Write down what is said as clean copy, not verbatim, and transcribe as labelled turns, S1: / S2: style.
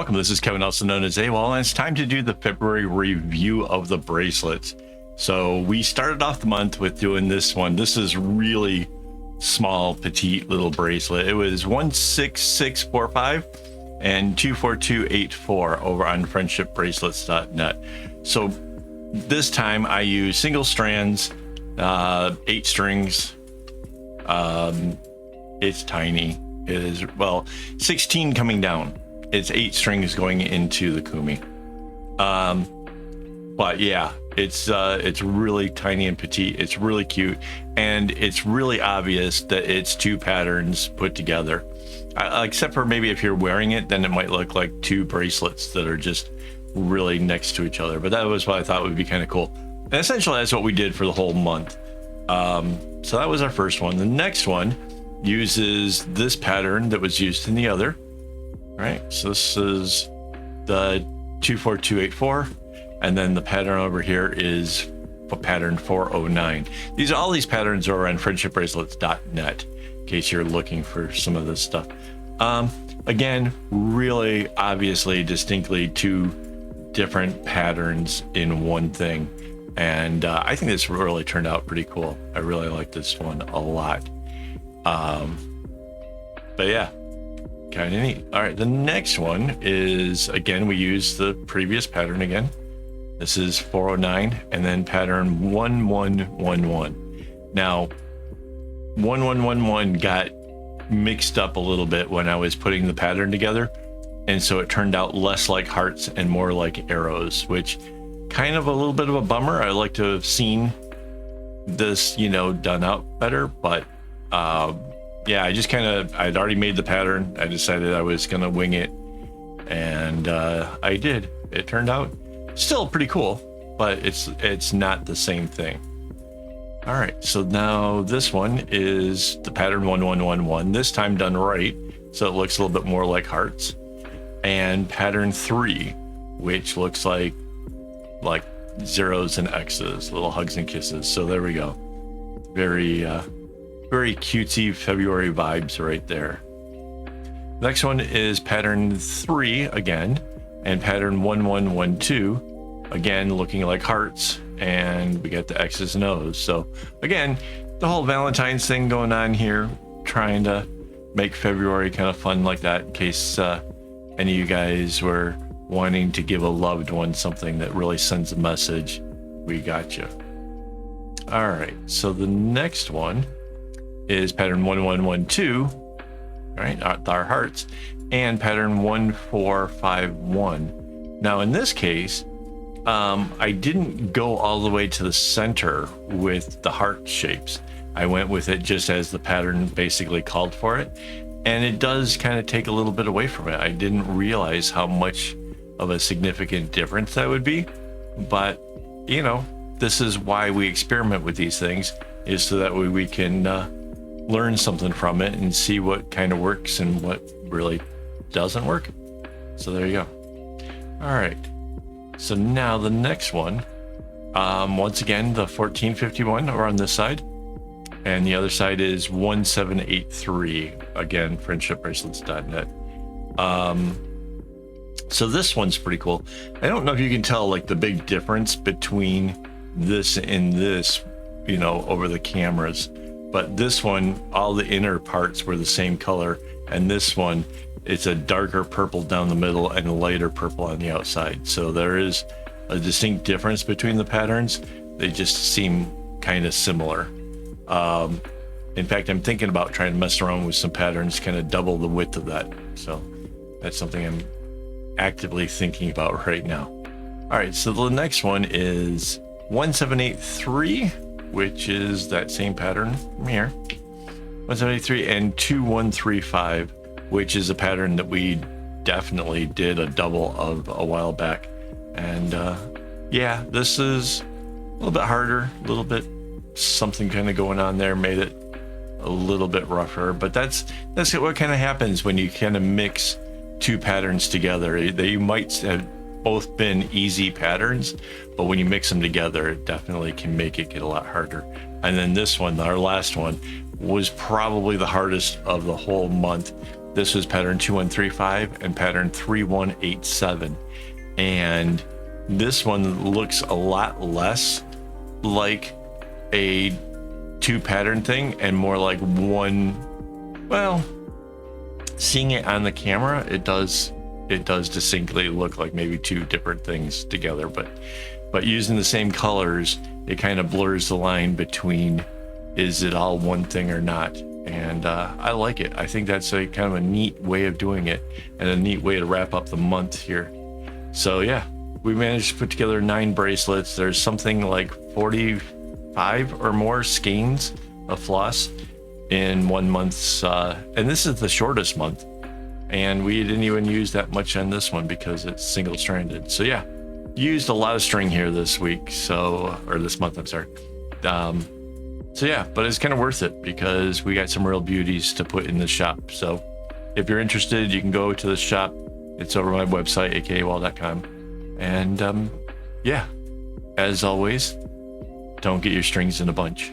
S1: welcome. This is Kevin, also known as AWOL, and it's time to do the February review of the bracelets. So we started off the month with doing this one. This is really small, petite little bracelet. It was 16645 and 24284 over on friendshipbracelets.net. So this time I use single strands, 8 strings. It's tiny. It is, well, 16 coming down. It's 8 strings going into the kumi. But yeah, it's really tiny and petite. It's really cute, and it's really obvious that it's 2 patterns put together. Except for maybe if you're wearing it, then it might look like 2 bracelets that are just really next to each other. But that was what I thought would be kind of cool. And essentially that's what we did for the whole month. So that was our first one. The next one uses this pattern that was used in the other. Right, so this is the 24284, and then the pattern over here is pattern 409. All these patterns are on friendshipbracelets.net in case you're looking for some of this stuff. Again, really obviously distinctly 2 different patterns in one thing, and I think this really turned out pretty cool. I really like this one a lot. But yeah, kind of neat. All right, the next one is, again, we use the previous pattern again. This is 409, and then pattern 1111. Now 1111 got mixed up a little bit when I was putting the pattern together, and so it turned out less like hearts and more like arrows, which kind of a little bit of a bummer. I like to have seen this, done out better, but yeah, I'd already made the pattern. I decided I was gonna wing it, and I did. It turned out still pretty cool, but it's not the same thing. All right, so now this one is the pattern 1111, this time done right, so it looks a little bit more like hearts, and pattern 3, which looks like zeros and X's, little hugs and kisses. So there we go. Very cutesy February vibes right there. Next one is pattern 3 again, and pattern 1112, again looking like hearts, and we got the X's and O's. So again, the whole Valentine's thing going on here, trying to make February kind of fun like that, in case any of you guys were wanting to give a loved one something that really sends a message. We got you. All right, so the next one is pattern 1112, right, our hearts, and pattern 1451. Now in this case, I didn't go all the way to the center with the heart shapes. I went with it just as the pattern basically called for it, and it does kind of take a little bit away from it. I didn't realize how much of a significant difference that would be, but this is why we experiment with these things, is so that way we can learn something from it and see what kind of works and what really doesn't work. So there you go. All right, so now the next one, once again, the 1451 over on this side, and the other side is 1783, again friendshipbracelets.net. So this one's pretty cool. I don't know if you can tell the big difference between this and this, over the cameras, but this one, all the inner parts were the same color, and this one, it's a darker purple down the middle and a lighter purple on the outside. So there is a distinct difference between the patterns. They just seem kind of similar. In fact, I'm thinking about trying to mess around with some patterns, kind of double the width of that. So that's something I'm actively thinking about right now. All right, so the next one is 1783, which is that same pattern from here, 1783, and 2135, which is a pattern that we definitely did a double of a while back. And yeah, this is a little bit harder, a little bit something kind of going on there, made it a little bit rougher, but that's what kind of happens when you kind of mix 2 patterns together. They might have both been easy patterns, but when you mix them together, it definitely can make it get a lot harder. And then this one, our last one, was probably the hardest of the whole month, This was pattern 2135 and pattern 3187. And this one looks a lot less like a 2 pattern thing and more like one. Well, seeing it on the camera, it does distinctly look like maybe 2 different things together, but using the same colors, it kind of blurs the line between, is it all one thing or not? And I like it. I think that's a kind of a neat way of doing it and a neat way to wrap up the month here. So yeah, we managed to put together 9 bracelets. There's something like 45 or more skeins of floss in 1 month's, and this is the shortest month. And we didn't even use that much on this one because it's single stranded. So yeah, used a lot of string here this week. Or this month, I'm sorry. So yeah, but it's kind of worth it because we got some real beauties to put in the shop. So if you're interested, you can go to the shop. It's over my website, akaAWOL.com. And yeah, as always, don't get your strings in a bunch.